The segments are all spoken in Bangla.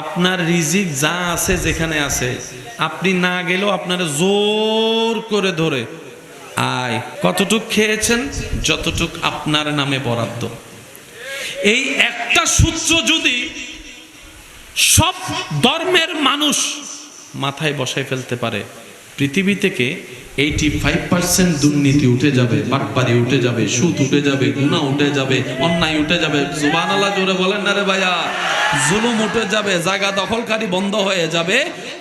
আপনার রিজিক যা আছে যেখানে আছে, আপনি না গেলেও আপনারা জোর করে ধরে আয় কতটুক খেয়েছেন, যতটুক আপনার নামে বরাদ্দ। এই একটা সূত্র যদি সব ধর্মের মানুষ মাথায় বসায় ফেলতে পারে, পৃথিবী থেকে 85% দুর্নীতি উঠে যাবে, বাটপারি উঠে যাবে, সুদ উঠে যাবে, গুনাহ উঠে যাবে, অন্যায় উঠে যাবে। সুবহানাল্লাহ জোরে বলেন না রে ভাইয়া। জুলুম উঠে যাবে, জায়গা দখলকারী বন্ধ হয়ে যাবে,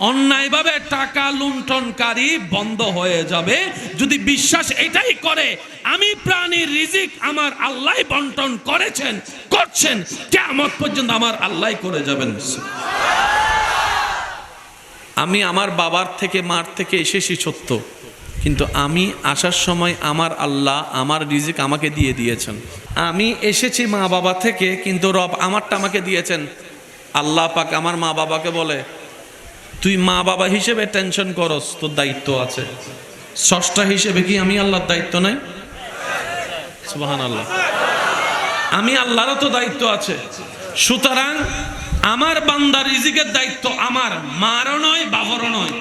অন্যায়ভাবে টাকা লুণ্ঠনকারী বন্ধ হয়ে যাবে। যদি বিশ্বাস এটাই করে আমি প্রাণীর রিজিক আমার আল্লাহ বন্টন করেছেন, করছেন, কিয়ামত পর্যন্ত আমার আল্লাহ করে যাবেন। আমি আমার বাবার থেকে মার থেকে এসেছি সত্য, কিন্তু আমি আসার সময় আমার আল্লাহ আমার রিজিক আমাকে দিয়ে দিয়েছেন। আমি এসেছি মা বাবা থেকে, কিন্তু রব আমারটা আমাকে দিয়েছেন। আল্লাহ পাক আমার মা বাবাকে বলে, তুই মা বাবা হিসেবে টেনশন করস, তোর দায়িত্ব আছে। স্রষ্টা হিসেবে কি আমি আল্লাহর দায়িত্ব নাই? সুবহানাল্লাহ। আমি আল্লাহরও তো দায়িত্ব আছে। সুতরাং আমার বান্দার রিজিকের দায়িত্ব আমার, মারও নয়, বাবারও নয়।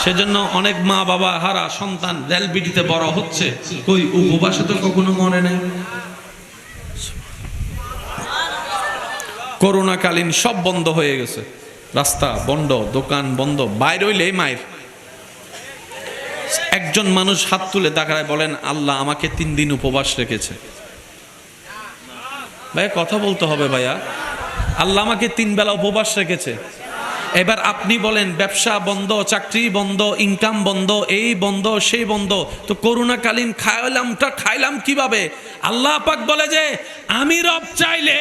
সেজন্য অনেক মা বাবা হারা সন্তান রেলবিডিতে বড় হচ্ছে, কই উপবাসে তো কখনো মরে নাই। করোনাকালীন সব বন্ধ হয়ে গেছে, রাস্তা বন্ধ, দোকান বন্ধ, বাইরে হইলেই মায়ের। একজন মানুষ হাত তুলে দেখায় বলেন, আল্লাহ আমাকে 3 দিন উপবাস রেখেছে। ভাইয়া কথা বলতে হবে ভাইয়া, আল্লাহ আমাকে 3 বেলা উপবাস রেখেছে। এবার আপনি বলেন ব্যবসা বন্ধ, চাকরি বন্ধ, ইনকাম বন্ধ, এই বন্ধ সেই বন্ধ, তো করোনাকালীন খাইলাম কিভাবে? আল্লাহ পাক বলে যে আমি রব চাইলে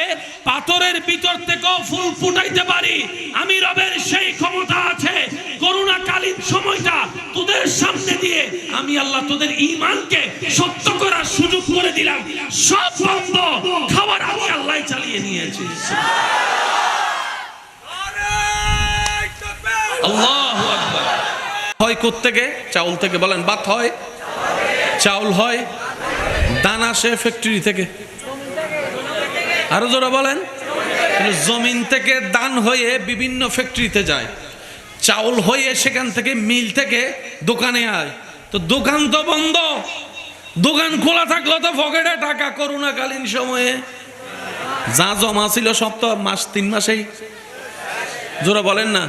পাথরের ভিতর থেকেও ফুল ফুটাইতে পারি। আমি রবের সেই ক্ষমতা আছে। করোনাকালীন সময়টা তোদের সামনে দিয়ে আমি আল্লাহ তোদের ঈমানকে সত্য করার সুযোগ করে দিলাম। সব বন্ধ, খাবার আমি আল্লাহ চালিয়ে নিয়েছি। আল্লাহু আকবার। হয় কোত্থেকে? চাউল থেকে। বলেন ভাত হয়, চাউল হয়, দানা সে ফ্যাক্টরি থেকে। আরো জোরে বলেন। জমিন থেকে দান হয়ে বিভিন্ন ফ্যাক্টরিতে যায়, চাউল হয়ে সেখান থেকে মিল থেকে দোকানে আয়। তো দোকান তো বন্ধ, দোকান খোলা থাকলো তো পকেটে টাকা। করোনাকালীন সময়ে যা জমা ছিল সব তো 3 মাসেই, জোরে বলেন না।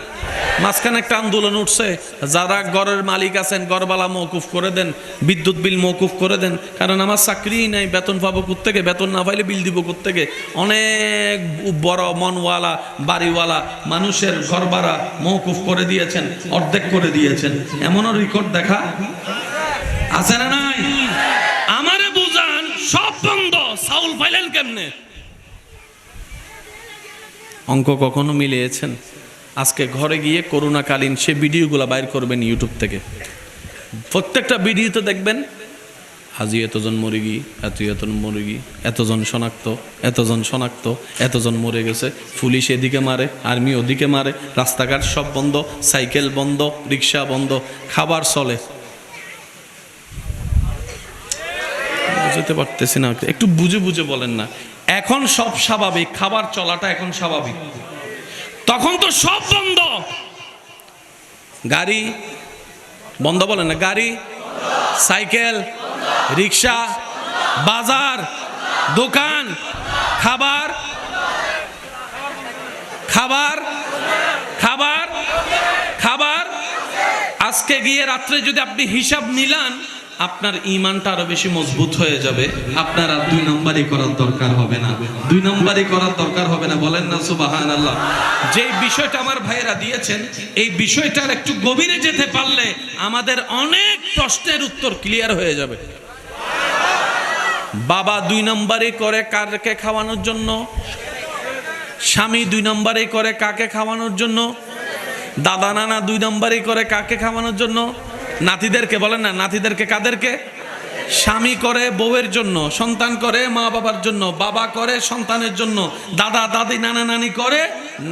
মাঝখানে একটা আন্দোলন উঠছে, যারা ঘরের মালিক আছেন ঘরবালা মওকুফ করে দেন, বিদ্যুৎ বিল মওকুফ করে দেন, কারণ আমার চাকরি নাই, বেতন পাবো কোত্থেকে? বেতন না পাইলে বিল দিব কোত্থেকে? অনেক বড় মনওয়ালা বাড়িওয়ালা মানুষের ঘর ভাড়া মওকুফ করে দিয়েছেন, অর্ধেক করে দিয়েছেন। এমনও রেকর্ড দেখা আছে না নাই? আমারে বুঝান, সব বন্ধ, চাউল পাইলেন কেমনে? অঙ্ক কখনো মিলিয়েছেন? আজকে ঘরে গিয়ে করোনাকালীন সে ভিডিওগুলো বাইর করবেন ইউটিউব থেকে। প্রত্যেকটা ভিডিওতে দেখবেন হাজি এতজন মুরগি, এতজন মুরগি, এতজন শনাক্ত, এতজন শনাক্ত, এতজন মরে গেছে। পুলিশ এদিকে মারে, আর্মি ওদিকে মারে, রাস্তাঘাট সব বন্ধ, সাইকেল বন্ধ, রিক্সা বন্ধ, খাবার চলে। বুঝতে পারতেছি না, একটু বুঝে বুঝে বলেন না। এখন সব স্বাভাবিক, খাবার চলাটা এখন স্বাভাবিক। তখন তো সব বন্ধ, গাড়ি বন্ধ, বলেন না, গাড়ি, সাইকেল, রিক্সা, বাজার, দোকান, খাবার খাবার খাবার খাবার। আজকে গিয়ে রাত্রে যদি আপনি হিসাব মিলান, আপনার ঈমানটা আরো বেশি মজবুত হয়ে যাবে। আপনার আর 2 নম্বরই করার দরকার হবে না, 2 নম্বরই করার দরকার হবে না। বলেন না সুবহানাল্লাহ। যে বিষয়টা আমার ভাইয়েরা দিয়েছেন, এই বিষয়টার একটু গভীরে যেতে পারলে আমাদের অনেক প্রশ্নের উত্তর ক্লিয়ার হয়ে যাবে। বাবা 2 নম্বরই করে কাকে খাওয়ানোর জন্য, স্বামী 2 নম্বরই করে কাকে খাওয়ানোর জন্য, দাদা নানা 2 নম্বরই করে কাকে খাওয়ানোর জন্য, নাতিদেরকে। বলেন না, নাতিদেরকে কাদেরকে? স্বামী করে বউয়ের জন্য, সন্তান করে মা বাবার জন্য, বাবা করে সন্তানের জন্য, দাদা দাদি নানা নানি করে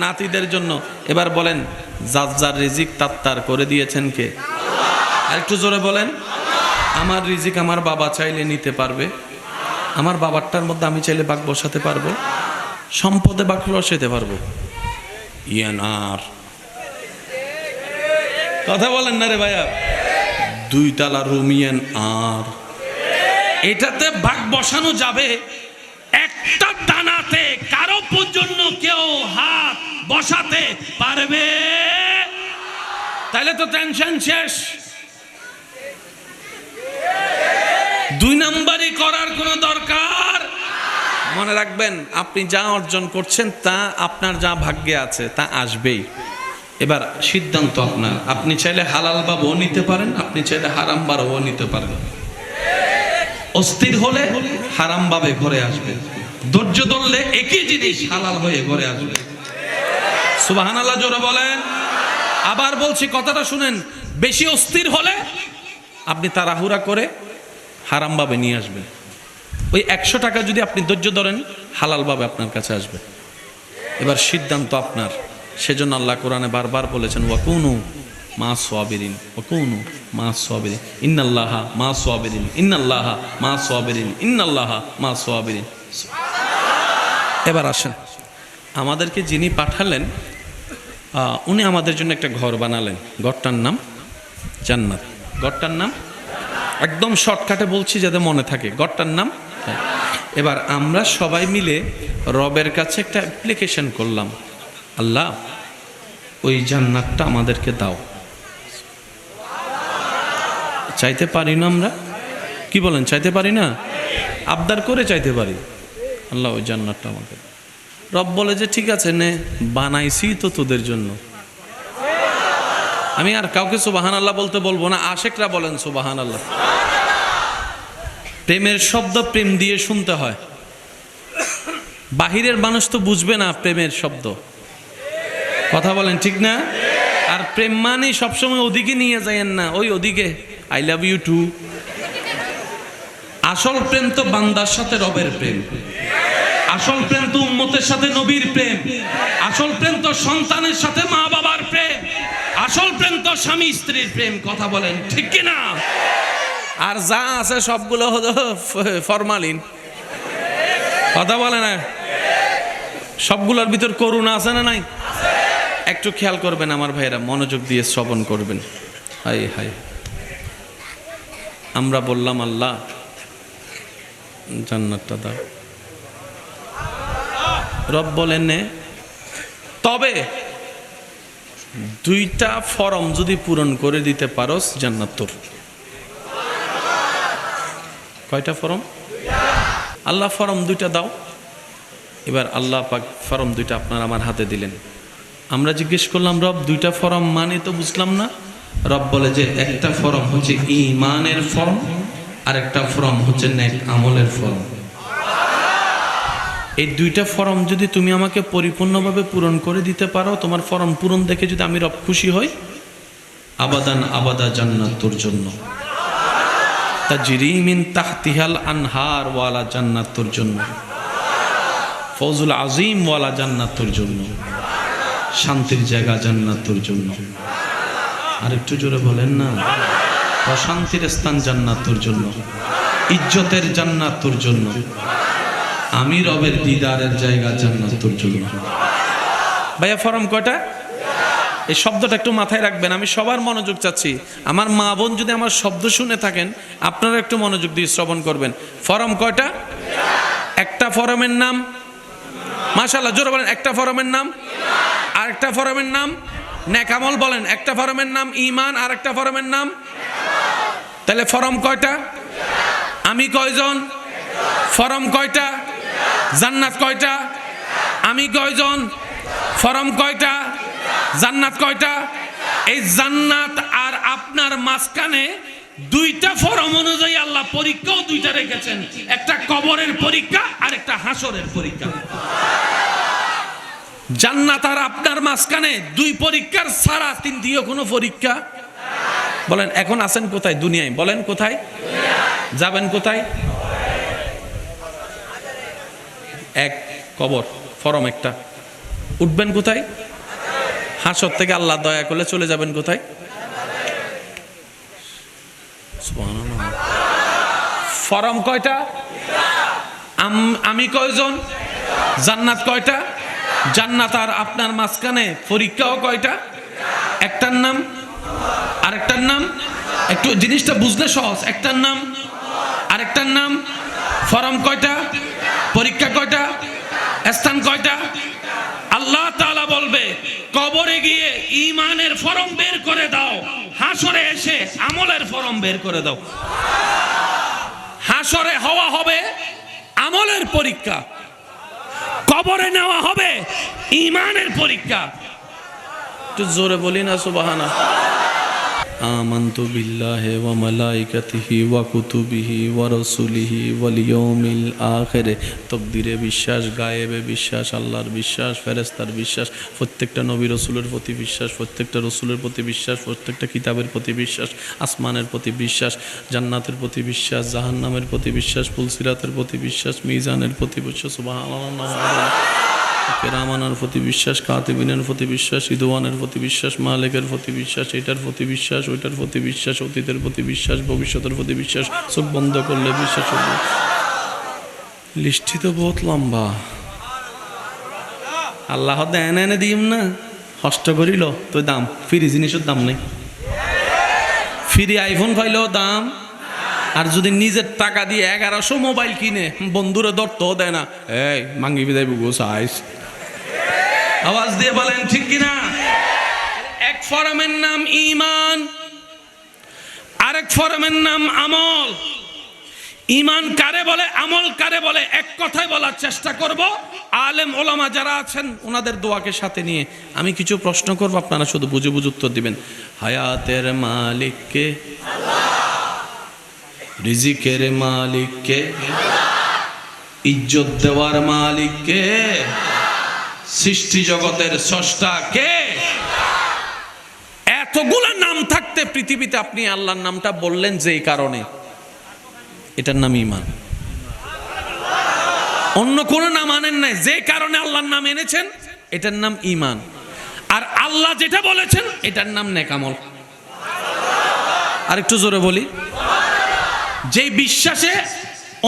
নাতিদের জন্য। এবার বলেন, যার যার রিজিক তার করে দিয়েছেন কে? আর একটু জোরে বলেন। আমার রিজিক আমার বাবা চাইলে নিতে পারবে, আমার বাবারটার মধ্যে আমি চাইলে বাঘ বসাতে পারবো, সম্পদে বাঘ বসাতে পারবো। ইয়ানার। কথা বলেন না রে ভাইয়া, 2 তলা রুম ইয়ানার। এটাতে ভাগ বসানো যাবে, একটা দানাতে কারো পর্যন্ত কেউ হাত বসাতে পারবে, তাহলে তো টেনশন শেষ। 2 নম্বরই করার কোনো দরকার। মনে রাখবেন, আপনি যা অর্জন করছেন তা আপনার যা ভাগ্যে আছে তা আসবেই। এবার সিদ্ধান্ত আপনার। আপনি চাইলে হালাল ভাবেও নিতে পারেন, আপনি চাইলে হারাম ভাবেও নিতে পারেন। অস্থির হলে হারাম ভাবে ঘরে আসবে, ধৈর্য ধরলে একই জিনিস হালাল হয়ে ঘরে আসবে। সুবহানাল্লাহ জোরে বলেন। আবার বলছি, কথাটা শুনেন, বেশি অস্থির হলে আপনি তাড়াহুড়া করে হারাম ভাবে নিয়ে আসবেন। ওই 100 টাকা যদি আপনি ধৈর্য ধরেন, হালাল ভাবে আপনার কাছে আসবে। এবার সিদ্ধান্ত আপনার। সেজন্য আল্লাহ কোরআনে বারবার বলেছেন, ওয়াকুনু মা সাবিরিন, ওয়াকুনু মা সাবিরিন, ইন্নাল্লাহা মা সাবিরিন, ইন্নাল্লাহা মা সাবিরিন, ইন্নাল্লাহা মা সাবিরিন। এবার আসেন, আমাদেরকে যিনি পাঠালেন উনি আমাদের জন্য একটা ঘর বানালেন। ঘরটার নাম জান্নাত। ঘরটার নাম একদম শর্টকাটে বলছি যাতে মনে থাকে, ঘরটার নাম। এবার আমরা সবাই মিলে রবের কাছে একটা অ্যাপ্লিকেশন করলাম, আল্লাহ ওই জান্নাতটা আমাদেরকে দাও। চাইতে পারি না আমরা? কি বলেন, চাইতে পারি না? আবদার করে চাইতে পারি, আল্লাহ ওই জান্নাতটা আমাকে। রব বলে যে ঠিক আছে নে, বানাইছি তো তোদের জন্য। আমি আর কাউকে সুবহানাল্লাহ বলতে বলবো না, আশেকরা বলেন সুবহানাল্লাহ। প্রেমের শব্দ প্রেম দিয়ে শুনতে হয়, বাহিরের মানুষ তো বুঝবে না প্রেমের শব্দ। কথা বলেন ঠিক না? আর প্রেম মানে সবসময় ওদিকে নিয়ে যায়েন না, ওই ওদিকে আই লাভ ইউ টু। আসল প্রেম তো বান্দার সাথে রবের প্রেম, আসল প্রেম তো উম্মতের সাথে নবীর প্রেম, আসল প্রেম তো সন্তানের সাথে মা বাবার প্রেম, আসল প্রেম তো স্বামী স্ত্রীর প্রেম। কথা বলেন ঠিক কিনা? আর যা আছে সবগুলো হলো ফরমালিন। কথা বলে না, সবগুলোর ভিতর করুণা আছে না নাই? একটু খেয়াল করবেন আমার ভাইরা, মনোযোগ দিয়ে শ্রবণ করবেন। হাই হাই, আমরা বললাম আল্লাহ জান্নাতটা দাও। রব বলেন নে, তবে 2টা ফরম যদি পূরণ করে দিতে পারোস জান্নাত তোর। কয়টা ফরম? আল্লাহ ফরম 2টা দাও। এবার আল্লাহ পাক ফরম 2টা আপনার আমার হাতে দিলেন। আমরা জিজ্ঞেস করলাম, রব 2টা ফরম মানে তো বুঝলাম না। রব বলে যে একটা ফরম হচ্ছে ঈমানের ফরম, আর একটা ফরম হচ্ছে নেক আমলের ফরম। এই 2টা ফরম যদি তুমি আমাকে পরিপূর্ণভাবে পূরণ করে দিতে পারো, তোমার ফরম পূরণ দেখে যদি আমি রব খুশি হই, আবাদান আবাদা জান্নাত তোর জন্য। তাজরি মিন তাহতিহাল আনহার ওয়ালা জান্নাত তোর জন্য। ফৌজুল আজিম ওয়ালা জান্নাত তোর জন্য। শান্তির জায়গা জান্নাত তোর জন্য। আর একটু জোরে বলেন না, প্রশান্তির স্থান জান্নাত তোর জন্য, ইজ্জতের জান্নাত তোর জন্য, আমি রবের দিদারের জায়গা জান্নাত তোর জন্য। ভাইয়া ফরম কয়টা? এই শব্দটা একটু মাথায় রাখবেন, আমি সবার মনোযোগ চাচ্ছি। আমার মা বোন যদি আমার শব্দ শুনে থাকেন, আপনারা একটু মনোযোগ দিয়ে শ্রবণ করবেন। ফরম কয়টা? একটা ফরমের নাম, মাশাআল্লাহ জোরে বলেন, একটা ফরমের নাম। আর একটা ফরমের নাম নেক আমল। বলেন, একটা ফরমের নাম ঈমান, আর একটা ফরমের নাম। তাহলে ফরম কয়টা? আমি কয়জন? ফরম কয়টা? জান্নাত কয়টা? আমি কয়জন? ফরম কয়টা? জান্নাত কয়টা? এই জান্নাত আর আপনার মাঝখানে 2টা ফরম অনুযায়ী আল্লাহ পরীক্ষাও 2টা রেখেছেন, একটা কবরের পরীক্ষা আর একটা হাসরের পরীক্ষা। জান্নাত আর আপনার মাঝখানে 2 পরীক্ষার ছাড়া 3 কোনো পরীক্ষা। বলেন এখন আছেন কোথায়? দুনিয়ায়। বলেন কোথায় যাবেন? কোথায়? এক কবর, ফরম একটা। উঠবেন কোথায়? হাসর থেকে আল্লাহ দয়া করলে চলে যাবেন কোথায়? ফরম কয়টা? আমি কয়জন? জান্নাত কয়টা? জান্নাত আর আপনার মাঝখানে পরীক্ষাও কয়টা? একটার নাম, আরেকটার নাম, একটু জিনিসটা বুঝলে সহজ। একটার নাম, আরেকটার নাম। ফরম কয়টা? পরীক্ষা কয়টা? স্থান কয়টা? আল্লাহ তাআলা বলবে কবরে গিয়ে ঈমানের ফরম বের করে দাও, হাসরে এসে আমলের ফরম বের করে দাও। হাসরে হওয়া হবে আমলের পরীক্ষা, কবরে নেওয়া হবে ঈমানের পরীক্ষা। একটু জোরে বলি না সুবহানাল্লাহ। আমানতু বিল্লাহি ওয়া মালাইকাতিহি ওয়া কুতুবিহি ওয়া রাসূলিহি ওয়াল ইয়াউমিল আখির। তাকদীরে বিশ্বাস, গায়েবে বিশ্বাস, আল্লাহর বিশ্বাস, ফেরেশতার বিশ্বাস, প্রত্যেকটা নবী রাসূলের প্রতি বিশ্বাস, প্রত্যেকটা রাসূলের প্রতি বিশ্বাস, প্রত্যেকটা কিতাবের প্রতি বিশ্বাস, আসমানের প্রতি বিশ্বাস, জান্নাতের প্রতি বিশ্বাস, জাহান্নামের প্রতি বিশ্বাস, পুলসিরাতের প্রতি বিশ্বাস, মিজানের প্রতি বিশ্বাস। সুবহানাল্লাহ। কেরামানের প্রতি বিশ্বাস, কাতিবিনের প্রতি বিশ্বাস, ইদওয়ানের প্রতি বিশ্বাস, মালিকের প্রতি বিশ্বাস, এটার প্রতি বিশ্বাস, ওইটার প্রতি বিশ্বাস, অতীতের প্রতি বিশ্বাস, ভবিষ্যতের প্রতি বিশ্বাস। চোখ বন্ধ করলে বিশ্বাস হবে। লিস্টি তো বহুত লম্বা। আল্লাহ দেন এনে দিম না, কষ্ট করিল তো দাম। ফ্রি জিনিসের দাম নেই। ফ্রি আইফোন পাইলেও দাম। আর যদি নিজের টাকা দিয়ে 1100 মোবাইল কিনে বন্ধুরে ধরতেও দেয় না, এই মাঙ্গি বিদায় বুগো সাইজ। আওয়াজ দিয়ে বলেন ঠিক কিনা? এক ফরমের নাম ঈমান, আরেক ফরমের নাম আমল। ঈমান কারে বলে, আমল কারে বলে, এক কথায় বলার চেষ্টা করব। আলেম ওলামা যারা আছেন ওনাদের দোয়াকে সাথে নিয়ে আমি কিছু প্রশ্ন করব, আপনারা শুধু বুঝে বুঝে উত্তর দিবেন। হায়াতের মালিক কে? রিজিকের মালিক কে? ইজ্জত দেওয়ার মালিক কে? সৃষ্টি জগতের স্রষ্টা কে? এতগুলা নাম থাকতে পৃথিবীতে আপনি আল্লাহর নামটা বললেন যেই কারণে, এটার নাম ঈমান। অন্য কোন নাম আনেন নাই, যে কারণে আল্লাহর নাম এনেছেন এটার নাম ঈমান। আর আল্লাহ যেটা বলেছেন এটার নাম নেক আমল। আর একটু জোরে বলি, যে বিশ্বাসে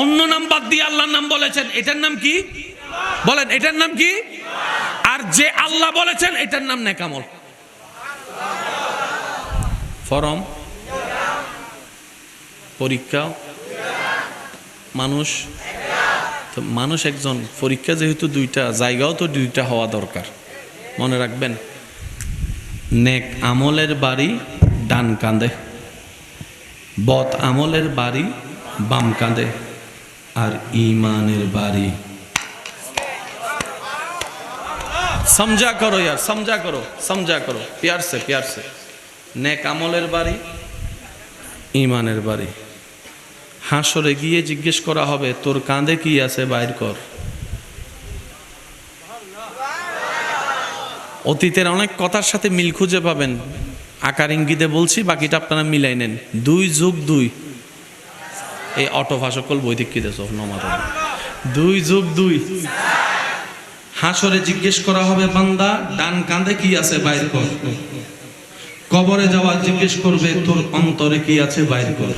অন্য নাম বাদ দিয়ে আল্লাহর নাম বলেছেন এটার নাম কি? বলেন, এটার নাম কি? আর যে আল্লাহ বলেছেন এটার নাম নেক আমল। ফরম, পরীক্ষা, মানুষ তো মানুষ একজন, পরীক্ষা যেহেতু দুইটা, জায়গাও তো দুইটা হওয়া দরকার। মনে রাখবেন, নেক আমলের বাড়ি ডান কাঁধে, বদ আমলের বাড়ি বাম কাঁধে, আর ঈমানের বাড়ি। समझा करो यार, समझा करो, समझा करो प्यार से, प्यार से। नेक আমলের বাড়ি, ঈমানের বাড়ি। হাসরে গিয়ে জিজ্ঞেস করা হবে তোর কাঁধে কি আছে বাইর কর। অতীতের অনেক কথার সাথে মিল খুঁজে পাবেন, আকার ইঙ্গিতে বলছি, বাকিটা আপনারা মিলাই নেন। 2 + 2, এই অটো ভাষকল বৈদিক কি দেশ নমাদ। 2 + 2, হাসরে জিজ্ঞেস করা হবে বান্দা ডান কাঁধে কি আছে বাইর কর। কবরে যাওয়া জিজ্ঞেস করবে তোর অন্তরে কি আছে বাইর কর।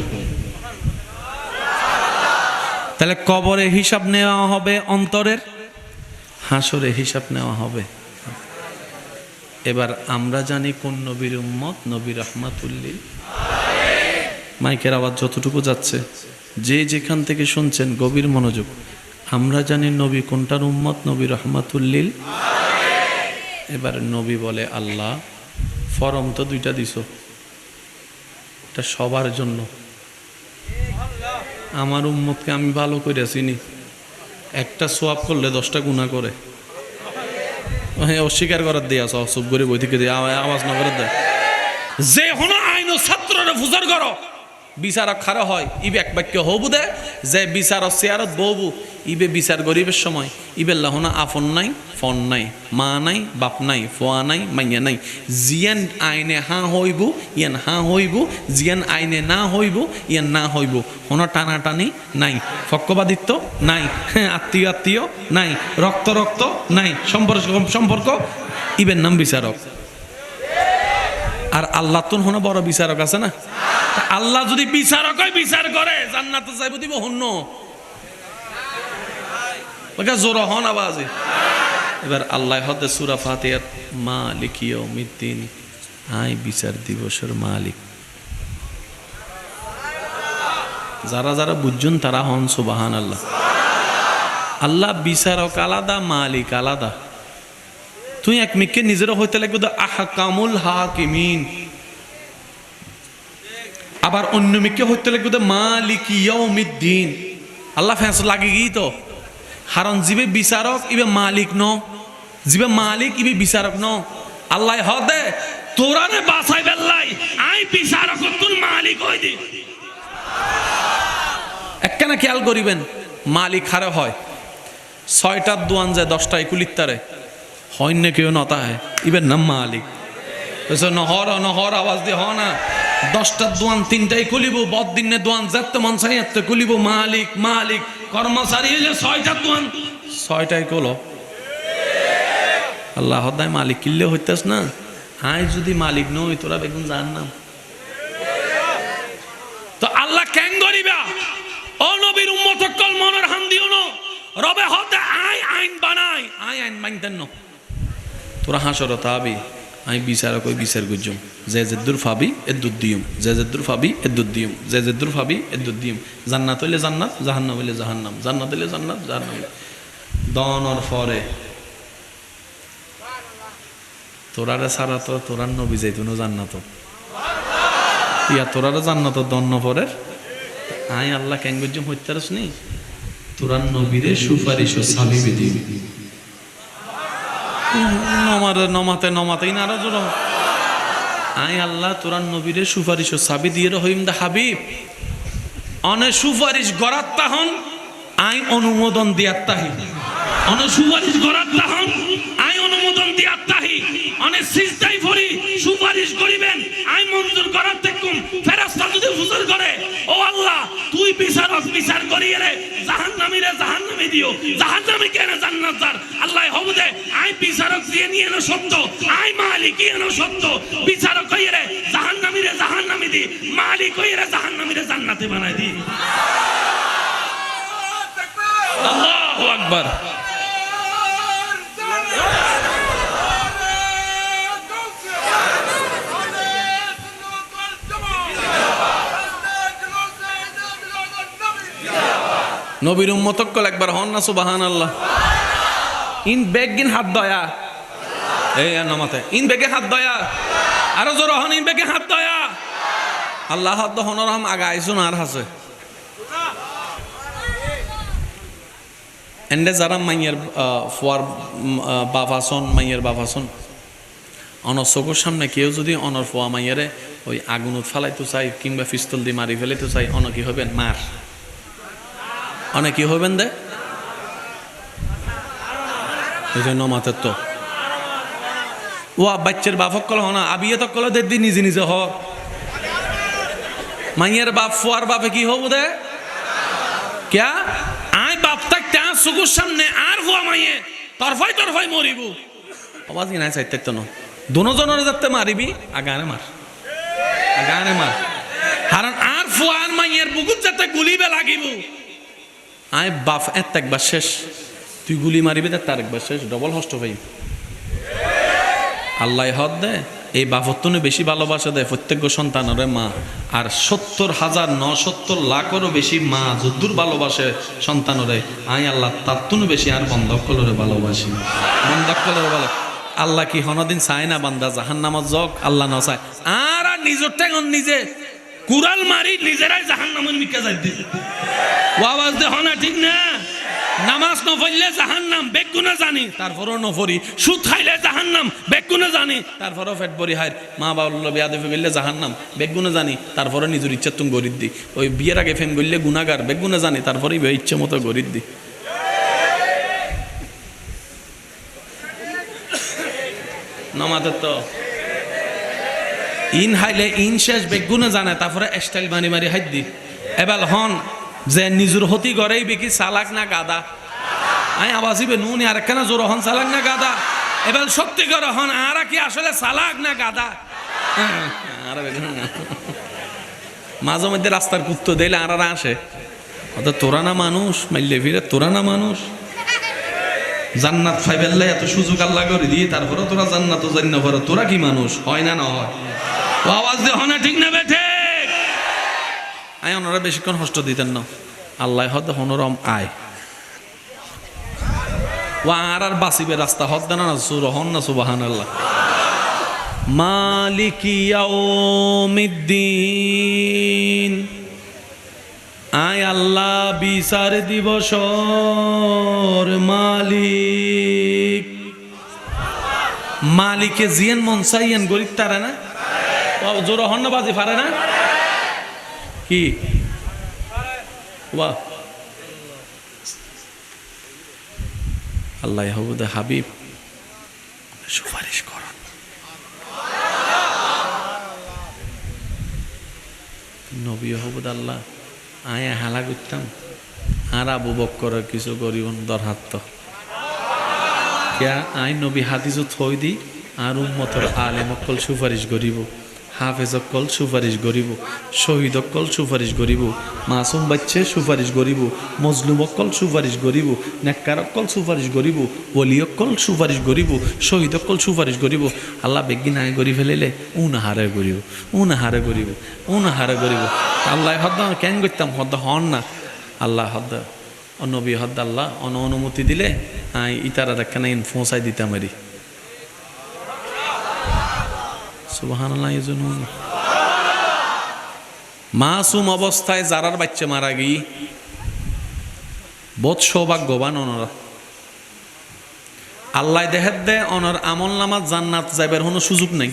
তাহলে কবরে হিসাব নেওয়া হবে অন্তরের, হাসরে হিসাব নেওয়া হবে। এবার আমরা জানি কোন নবীর উম্মত, নবী রাহমাতুল লিল আলামিন। মাইকের আওয়াজ যতটুকু যাচ্ছে, যে যেখান থেকে শুনছেন গভীর মনোযোগ। আমরা জানি নবী কোনটার উম্মত, নবী রাহমাতুল লিল আলামিন। এবার নবী বলে আল্লাহ ফরম তো 2টা দিছো, এটা সবার জন্য। আমার উম্মতকে আমি ভালো করে চিনি, একটা সোয়াব করলে 10টা গুনাহ করে। অস্বীকার করার দিয়ে আস, চুপ করে বই থেকে দিয়ে আওয়াজ না করে দেয়। যে হনো আইন ছাত্ররে ফুজার করো, বিচারক খারা হয় ইবে এক বাক্য হবু দে, যে বিচারক চেয়ারত বহবু ইবে বিচার গরিবের সময় ইবে লাহনা আফন নাই, ফন নাই, মা নাই, বাপ নাই, ফোয়া নাই, মাইয়া নাই। জিয়ান আইনে হাঁ হইব ইয়ান হাঁ হইব, জিয়ান আইনে না হইব ইয়ান না হইব। কোনো টানাটানি নাই, পক্ষপাতিত্ব নাই, আত্মীয় আত্মীয় নাই, রক্ত রক্ত নাই, সম্পর্ক সম্পর্ক। ইবের নাম বিচারক। আর আল্লাহ তো হনো বড় বিচারক আছে না। আল্লাহ যদি বিচারক হয়, বিচার করে জান্নাতে যাইব দিব হন্য। ওটা জোর হন আওয়াজে। এবার আল্লাহ হতে সূরা ফাতিহার মালিক ইয়াউমিদ্দিন, আই বিচার দিবসের মালিক। যারা যারা বুঝছেন তারা হন সুবহানাল্লাহ। আল্লাহ বিচারক আলাদা, মালিক আলাদা। তুই এক মিকে নিজেরও হইতে লাগবে তো আহকামুল হাকিমিন, আবার অন্য মিকে হইতে লাগবে তো মালিক ইয়াউমিদ্দিন। আল্লাহ ফেসলা লাগে গিয়ে তো, কারণ জিবে বিচারক ইবে মালিক ন, জিবে মালিক ইবে বিচারক ন। আল্লাহ হদে তোরারে বাঁচাই বেল্লাই, আই বিচারক তুই মালিক হই দি। একখানা খেয়াল করিবেন, মালিক হারে হয় 6টার দোয়ান যায় 10টায় কুলিত্তারে হয় না, কেউ নতা হয় ইবের নাম মালিক। নহর নহর আওয়াজ দিয়ে হ না, 10টার দোয়ান 3টায় খুলিব, বদিনে দোয়ান যেতে মন চাই এতে খুলিব, মালিক মালিক। কর্মচারী হইলে 6টার দোয়ান 6টায় কলো। আল্লাহ হদায় মালিক কিনলে হইতাস না, আই যদি মালিক নই তোরা বেগুন জান না। তো আল্লাহ কেন করিবা ও নবীর উম্মত কল মনের হান দিও না, রবে হতে আই আইন বানাই, আই আইন মানতেন না। তোরা হাসর তাবি আই বিচারক ওই বিচার গুজম, যে যেদুর ফাবি এদুর দিয়ম, যে যেদুর ফাবি এদুর দিয়ম, যে যেদুর ফাবি এদুর দিয়ম। জান্নাত হইলে জান্নাত, জাহান্নাম হইলে জাহান্নাম, জান্নাত হইলে জান্নাত, জাহান্নাম হইলে দনর পরে তোরারে সারা তো তোরার নবী যাইতো না জান্নাত, ইয়া তোরারে জান্নাত দন্ন পরে আই আল্লাহ কেন গুজম হইতারস নি, তোরার নবীরে সুপারিশ ও সাবিবে দিবি। নমাতে নমাতেই না আরো জোর, আই আল্লাহ তোরার নবীরে সুপারিশ ও সাবি দিয়ে রহিম দা হাবিব অনে সুপারিশ গড়াত তাহন, আই অনুমোদন দিয়াত তাহি, অনে সুপারিশ গড়াত তাহন, আই অনুমোদন দিয়াত তাহি, অনে সিজদাই ফরি সুপারিশ করিবেন, আই মঞ্জুর করার তেকুম। ফেরেশতা যদি হুজুর করে ও আল্লাহ তুই বিচারক, বিচার করিয়ে রে জাহান্নামীরে জাহান্নামে দিও, জাহান্নামী কেন জান্নাতদার। আল্লাহ হবদে আই বিচারক দিয়ে নিয়ে এনো সত্য, আই মালিক এনো সত্য। বিচারক কইয়ে রে জাহান্নামীরে জাহান্নামে দি, মালিক কইয়ে রে জাহান্নামীরে জান্নাতে বানাই দি। আল্লাহু আকবার। নবীর উম্মত কল একবার হন না সুবহানাল্লাহ। ইন বেগিন হাত দয়া, এই নামাতে ইন বেগে হাত দয়া, আরো জোর হন ইন বেগে হাত দয়া। আল্লাহ হাত হনর হাম আগা আইসুন আর হাসে এন্ডে যারা মাইয়ের ফুয়ার বাফাসন, মাইয়ের বাফাসন অনর চকুর সামনে কেউ যদি অনর ফুয়া মাইয়ারে ওই আগুনত ফালাইতে চাই কিংবা পিস্তল দিয়ে মারি ফেলাইতে চাই, অন কি হবেন মার, অনেক কি হবেন দে এই জন্য মাতের তো ও বাচ্চার বাপক কল হনা আবিয়ে তো কল দে নিজে নিজে হ, মাইয়ের বাপ ফুয়ার বাপে কি হবো দে ক্যা আই বাপ তাক তা চকুর সামনে আর ফুয়া মাইয়ে তরফাই তরফাই মরিব আওয়াজ কি নাই চাইতে তো না দুজনের যাতে মারিবি আগানে মার, আগানে মার, কারণ আর ফুয়ার মাইয়ের বুকুত যাতে গুলিবে লাগিব। আই বাপ এত একবার শেষ, তুই গুলি মারিবি তার একবার শেষ, ডবল হষ্ট ভাই। আল্লাহ হদ দে এই বাপত্তনে বেশি ভালোবাসা দেয় প্রত্যেক সন্তানের মা, আর 70,970,00,000-এরও বেশি মা যদ্দুর ভালোবাসে সন্তানরে, আই আল্লাহ তার তুনু বেশি আর বন্ধক কলরে ভালোবাসি, বন্ধক কলরে ভালো। আল্লাহ কি হনদিন চায় না বান্দা জাহান্নামত যাক, আল্লাহ না চায়। আর নিজের ঠেঙন নিজে কুড়াল মারি নিজেরাই জাহান্নামের মিকে যাই দিছে, আওয়াজ দে হনা ঠিক না। নামাজ নফরলে জাহান্নাম বেগুনে জানি, তারপরও নফরি। সুদ খাইলে জাহান্নাম বেগুনে জানি, তারপরও পেট ভরি হায়। মা বাবা বেয়াদবি করলে জাহান্নাম বেগুনে জানি, তারপরে নিজের ইচ্ছা তুমি গরিব দি। ওই বিয়ের আগে ফেম করলে গুনাগার বেগুনে জানি, তারপরে ইচ্ছে মতো গরিব দি। নামাজের তো ইন হাইলে ইন শেষ বেগুনে জানে, তারপরে স্টাইল মারি মারি হাত দি। এবার হন যে নিজের হতি গড়েই বেকি চালাক না গাদা, আই আবাসিবে নুন আর কেন জোর হন চালাক না গাদা। এবার সত্যি করে হন আর কি আসলে চালাক না গাদা। মাঝে মধ্যে রাস্তার কুত্তো দিলে আর আসে, তোরা না মানুষ মাইলে ফিরে, তোরা না মানুষ জান্নাত ফাইবেল্লাই এত সুযোগ আল্লাহ করে দিয়ে তারপরে তোরা জান্নাতও জান্ন করো, তোরা কি মানুষ হয় না? না হয়। ও আওয়াজ দিয়ে হয় না, ঠিক না বেঠে? আয় ওনারা বেশিক্ষণ কষ্ট দিতেন না, আল্লাহ হদ হনরম আয় ও আর বাঁচিবে রাস্তা হদ দেন না, সুর হন না, সুবহানাল্লাহ। মালিকি ইয়াউমিদ্দিন, আয় আল্লাহ বিচার দিবসর মালিক। মালিকে জিয়ান মন চাইয়েন গরিব তারা না, জোর হন না, বাজি পারে না কি? বাহ, আল্লাহ হবুদে হাবিব সুপারিশ করুন। নবী হবুদ আল্লাহ আয়া হালা করতাম আর আবু বক্কর কিছু করিব দরহাত কিয়া আই নবী হাদিসও থই দি আর উম্মতর আলেম অকল সুপারিশ করিব, হাফেজ অকল সুপারিশ করিব, শহীদ অকল সুপারিশ করিব, মাসুম বাচ্চে সুপারিশ করিব, মজলুম অকল সুপারিশ করিব, নেককার অকল সুপারিশ করিব, ওলি অকল সুপারিশ করিব, শহীদ অকল সুপারিশ করিব। আল্লাহ বেগি নাই করি ফেলিলে উনাহারে করিব, উনাহারে করিব, উনাহারে করিব। আল্লাহ হদ্দ কেন করতাম হদ্দ হন না, আল্লাহ হদ্দ নবী হদ্দ আল্লাহ অনুমতি দিলে ইতারা একখানা পৌঁছাই দিতাম আরি। সুবহানাল্লাহ। মাসুম অবস্থায় যারার বাচ্চা মারা গিয়ে বহুত সৌভাগ্যবান ওনারা। আল্লাহ দেহের দে ওনার আমল নামাজ জান্নাত যাইবার কোনো সুযোগ নেই,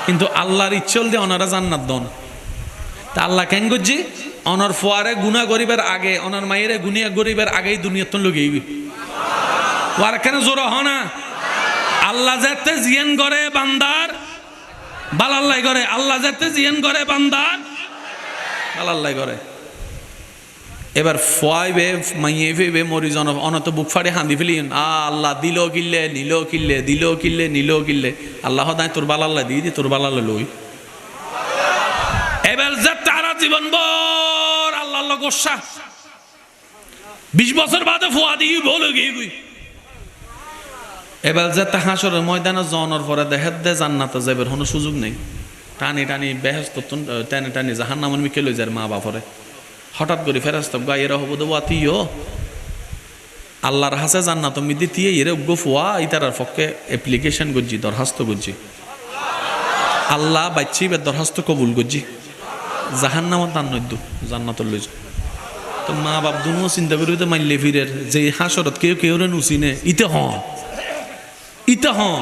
কিন্তু আল্লাহর ইচ্ছল দিয়ে ওনারা জান্নাত দন। তা আল্লাহ কেন করছি ওনার ফোয়ারে গুণা গরিবের আগে, ওনার মায়েরে গুনিয়া গরিবের আগেই দুনিয়াত লগেইবি। ওয়ার কেন জোর হ না, আল্লাহ যাতে জিয়ান করে বান্দার বালাল্লাই করে, আল্লাহ যাতে জিয়ান করে বান্দার বালাল্লাই করে। এবার ফোয়াইবে মাইয়ে ফেবে মরিজন অনত বুক ফাড়ে হাঁদি ফেলি, আল্লাহ দিল কিল্লে নিল কিল্লে, দিল কিল্লে নিল কিল্লে, আল্লাহ দায় তোর বালাল্লাই দিয়ে দি, তোর বালাল্লাই লই। এবার যে তারা জীবন বর আল্লাহ গোসা 20 বছর বাদে ফোয়া দিয়ে বলে গিয়ে। এবার যে হাসরের ময়দানে জনের পরে দেখে দে জান্নাতে যাইবার কোনো সুযোগ নেই। টানি টানি বেহেস্ত টানি টানি জাহান্নামের মিকে লই যায় মা বাপরে। হঠাৎ করে ফেরেশতা গায়েরা হবো দেওয়াতিও আল্লাহর হাসে জান্নাত মিদি দিয়ে এরে উগ্র ফোয়া ইতারার পক্ষে অ্যাপ্লিকেশন করছি, দরখাস্ত করছি। আল্লাহ বাচ্চি বে দরখাস্ত কবুল করছি, জাহান্নামত তার নদ্য জান্নাত লই যা। তো মা বাপ দুনো চিন্তা করি তো মাইলে ফিরের যে হাসরত কেউ কেউ রে নুচিনে ইতে হন ইতে হন।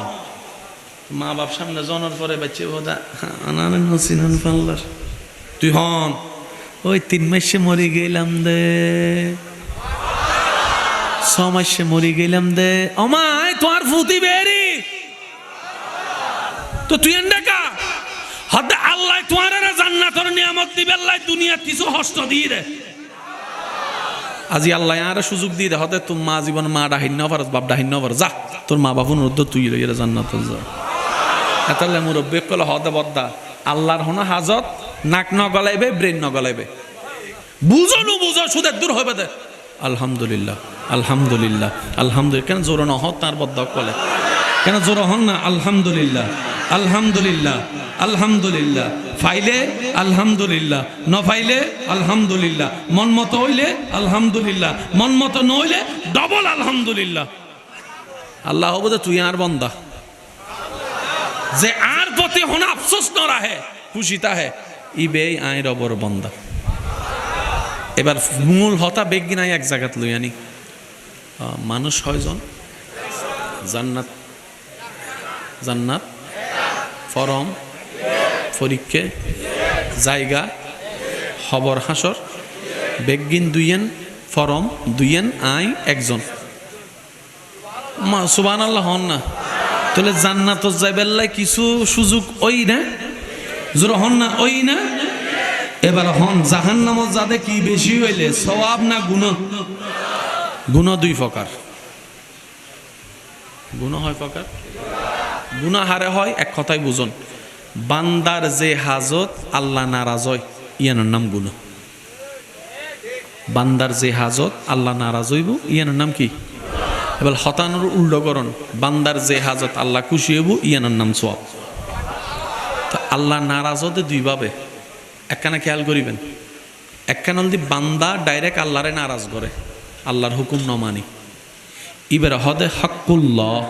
মা বাপ সামনে জনের পরে বাচ্চে বোধা আনারে নচিনন পাল্লার তুই হন ওই 3 মাসে মরি গেলাম দে, 6 মাসে মরি গেলাম দে, অমায় তোমার ফুতি বেরি তো তুই এন্ডাকা হদ আল্লাহ তোমার জান্নাতের নিয়ামত দিবে, আল্লাহ দুনিয়া কিছু হস্ত দিয়ে দে। আজি আল্লাহ আর সুযোগ দিয়ে দে, হতে তোর মা জীবন মা ডাহিন্য পারস বাপ ডাহিন্য পার, যা তোর মা বাপুর মধ্যে তুই লইয়া জান্নাত যা। এতালে মুরব্বী কলে হদে বদ্দা আল্লাহর হন হাজত নাক ন গলাইবে, ব্রেন ন গলাইবে, বুঝো নু বুঝো সুদের দূর হবে দে। আলহামদুলিল্লাহ আলহামদুলিল্লাহ আলহামদুলিল্লাহ। কেন জোর নহ তার বদ্ধ কলে কেন জোর হন না? আলহামদুলিল্লাহ আলহামদুলিল্লাহ আলহামদুলিল্লাহ। ফাইলে আলহামদুলিল্লাহ, ন ফাইলে আলহামদুলিল্লাহ, মন মতো হইলে আলহামদুলিল্লাহ, মন মতো নইলে ডবল আলহামদুলিল্লাহ। আল্লাহ বোধ তুই আর বন্দা যে আর প্রতি হন আফসোস ন রাহে খুশিতা হে ইবে আই রবর বন্দা। এবার মূল হতা বেগি নাই এক জায়গাত লই আনি মানুষ 6 জন জান্নাত জান্নাত ফরম পরীক্ষা জায়গা খবর হাসর বেগিন 2 ফরম 2 আই 1 জন। সুবহানাল্লাহ হন না তাহলে জান্নাত যাইবেল্লাই কিছু সুযোগ ওই না জোর হন না ওই না। এবার হন জাহান্নামত যাতে কি বেশি হইলে সওয়াব না গুনাহ? গুনাহ 2 প্রকার। গুনাহ হয় প্রকার, গুনাহ হারে হয় এক কথাই বুঝুন বান্দার যে হাজত আল্লাহ নারাজ হয় ইয়ানোর নাম গুনাহ। বান্দার যে হাজত আল্লাহ নারাজ হইব ইয়ানোর নাম কি? এবার হতানোর উল্টোকরণ, বান্দার যে হাজত আল্লাহ খুশি হইব ইয়ানোর নাম সওয়াব। তো আল্লাহ নারাজ হতে দুইভাবে, একখানা খেয়াল করিবেন, একখান হলদি বান্দা ডাইরেক্ট আল্লাহরে নারাজ করে, আল্লাহর হুকুম ন মানি, ইবের হদে হকুল্লাহ।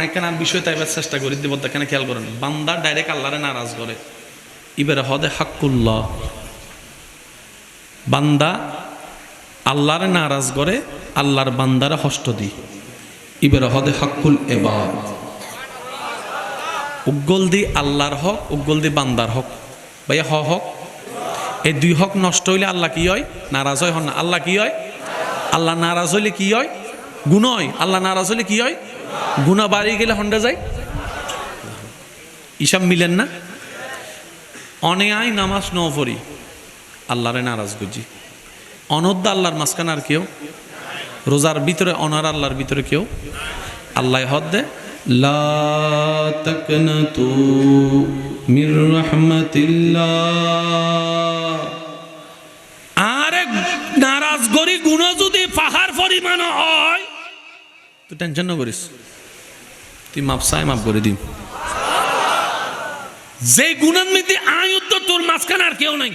একখানার বিষয় তাই এবার চেষ্টা করি দিব, এখানে খেয়াল করেন, বান্দা ডাইরেক্ট আল্লাহরে নারাজ করে, ইবের হদে হকুল্লাহ। বান্দা আল্লাহরে নারাজ করে, আল্লাহর বান্দারে হষ্ট দি, ইবের হদে হকুল এবাদ। উগ্গল দি আল্লাহর হক, উগ্গল দি বান্দার হক, ভাইয়া হক। এই দুই হক নষ্ট হইলে আল্লাহ কি হয়? নারাজ হয়। হন না, আল্লাহ কি হয়? আল্লাহ নারাজ হইলে কি হয়? গুনাহ হয়। আল্লাহ নারাজ হইলে কি হয়? গুনাহ বাড়িয়ে গেলে হন্ডা যায়। ইসাব মিলেন না? অনেয়ায় নামাজ ন পড়ি, আল্লাহরে নারাজ করছি। অনদ্দ আল্লাহর মাঝখানে আর কেউ? রোজার ভিতরে অনার আল্লাহর ভিতরে কেউ? আল্লাহ হদ দে লা তাকনাতু মির রাহমাতিল্লাহ। আরে নারাজ করি গুনাহ যদি পাহাড় পরিমাণ হয় তুই টেনশন না করিস, তুই মাপ চাই মাপ করে দিন। যে গুনার মধ্যে আয়ুদ্ধ তোর মাঝখানে আর কেউ নাই।